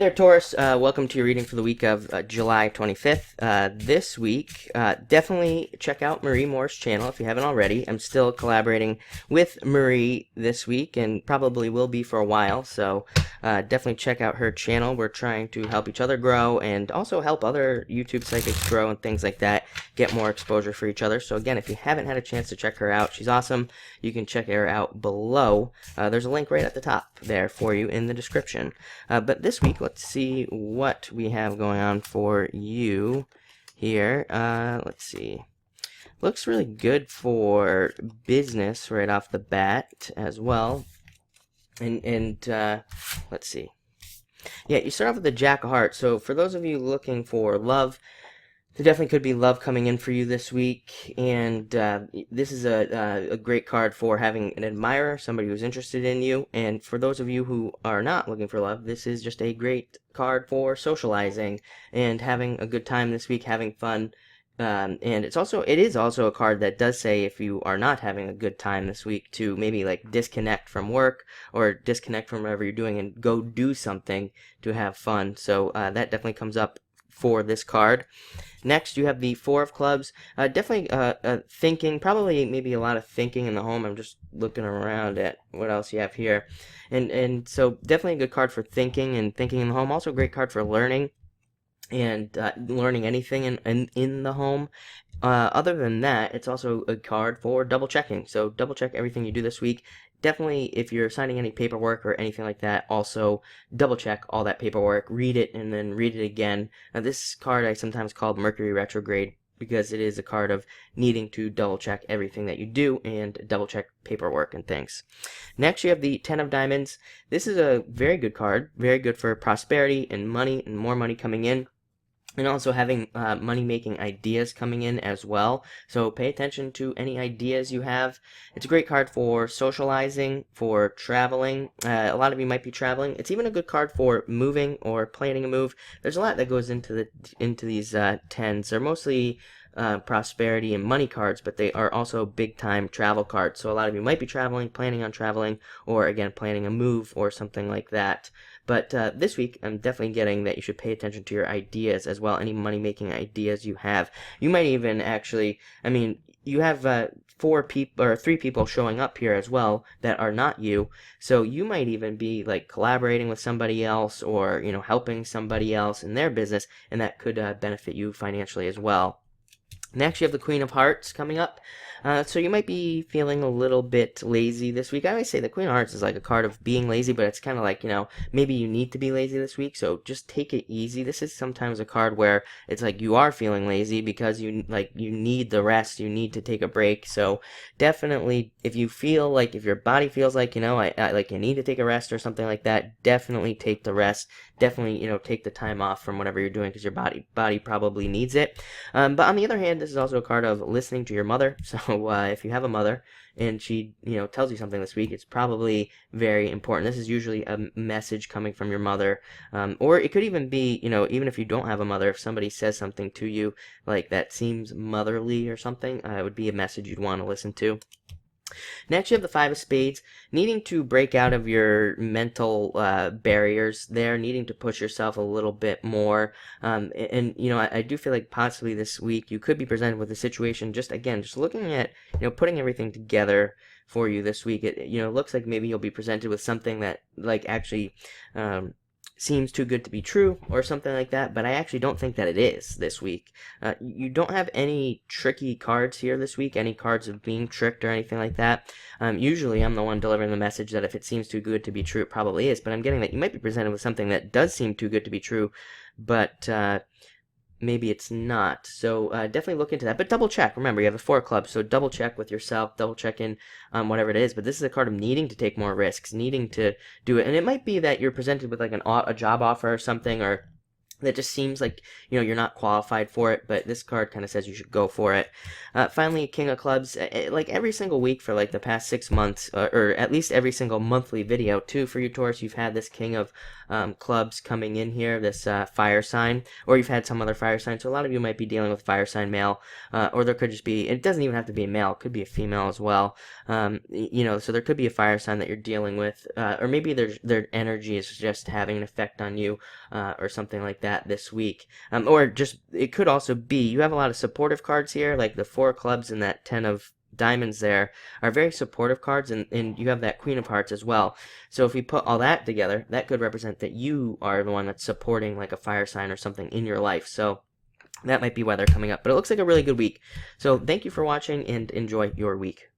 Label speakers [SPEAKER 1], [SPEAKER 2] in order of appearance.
[SPEAKER 1] There, Taurus. Welcome to your reading for the week of July 25th. This week, definitely check out Marie Moore's channel if you haven't already. I'm still collaborating with Marie this week and probably will be for a while, so definitely check out her channel. We're trying to help each other grow and also help other YouTube psychics grow and things like that, get more exposure for each other. So again, if you haven't had a chance to check her out, she's awesome. You can check her out below. There's a link right at the top there for you in the description. But this week, let's see what we have going on for you here. Let's see. Looks really good for business right off the bat as well. And let's see. Yeah, you start off with the Jack of Hearts. So for those of you looking for love, there definitely could be love coming in for you this week, and this is a great card for having an admirer, somebody who's interested in you. And for those of you who are not looking for love, this is just a great card for socializing and having a good time this week, having fun. And it is also a card that does say if you are not having a good time this week to maybe like disconnect from work or disconnect from whatever you're doing and go do something to have fun. So that definitely comes up for this card. Next, you have the Four of Clubs. Definitely thinking, probably maybe a lot of thinking in the home. I'm just looking around at what else you have here. And so definitely a good card for thinking and thinking in the home. Also a great card for learning and learning anything in the home. Other than that, it's also a card for double checking. So double check everything you do this week. Definitely, if you're signing any paperwork or anything like that, also double check all that paperwork, read it, and then read it again. Now, this card I sometimes call Mercury retrograde because it is a card of needing to double check everything that you do and double check paperwork and things. Next, you have the Ten of Diamonds. This is a very good card, very good for prosperity and money and more money coming in. And also having money-making ideas coming in as well. So pay attention to any ideas you have. It's a great card for socializing, for traveling. A lot of you might be traveling. It's even a good card for moving or planning a move. There's a lot that goes into these tens. They're mostly prosperity and money cards, but they are also big-time travel cards. So a lot of you might be traveling, planning on traveling, or again planning a move or something like that. But this week, I'm definitely getting that you should pay attention to your ideas as well, any money-making ideas you have. You might even actually, you have three people showing up here as well that are not you. So you might even be like collaborating with somebody else or, helping somebody else in their business, and that could benefit you financially as well. Next, you have the Queen of Hearts coming up. So you might be feeling a little bit lazy this week. I always say the Queen of Hearts is like a card of being lazy, but it's kind of like, maybe you need to be lazy this week, so just take it easy. This is sometimes a card where it's like you are feeling lazy because you need the rest, you need to take a break. So definitely, if your body feels like, I need to take a rest or something like that, definitely take the rest. Definitely, take the time off from whatever you're doing because your body probably needs it. But on the other hand, this is also a card of listening to your mother. So if you have a mother and she, tells you something this week, it's probably very important. This is usually a message coming from your mother. Or it could even be, even if you don't have a mother, if somebody says something to you like that seems motherly or something, it would be a message you'd want to listen to. Next, you have the Five of Spades, needing to break out of your mental barriers there, needing to push yourself a little bit more. I do feel like possibly this week you could be presented with a situation, just looking at, putting everything together for you this week. It looks like maybe you'll be presented with something that, actually seems too good to be true or something like that, but I actually don't think that it is this week. You don't have any tricky cards here this week, any cards of being tricked or anything like that. Usually I'm the one delivering the message that if it seems too good to be true, it probably is, but I'm getting that you might be presented with something that does seem too good to be true, but maybe it's not. So definitely look into that. But double check. Remember, you have the Four of Clubs, so double check with yourself, double check in whatever it is. But this is a card of needing to take more risks, needing to do it. And it might be that you're presented with like a job offer or something, or that just seems like, you're not qualified for it, but this card kind of says you should go for it. Finally, King of Clubs, like every single week for like the past 6 months, or at least every single monthly video too for you, Taurus, you've had this King of Clubs coming in here, this fire sign, or you've had some other fire sign. So a lot of you might be dealing with fire sign male, or there could just be, it doesn't even have to be a male, it could be a female as well. So there could be a fire sign that you're dealing with, or maybe their energy is just having an effect on you, or something like that this week. Or just, it could also be, you have a lot of supportive cards here, like the 4 of clubs and that 10 of diamonds there are very supportive cards, and you have that Queen of Hearts as well. So if we put all that together, that could represent that you are the one that's supporting like a fire sign or something in your life. So that might be why they're coming up. But it looks like a really good week. So thank you for watching, and enjoy your week.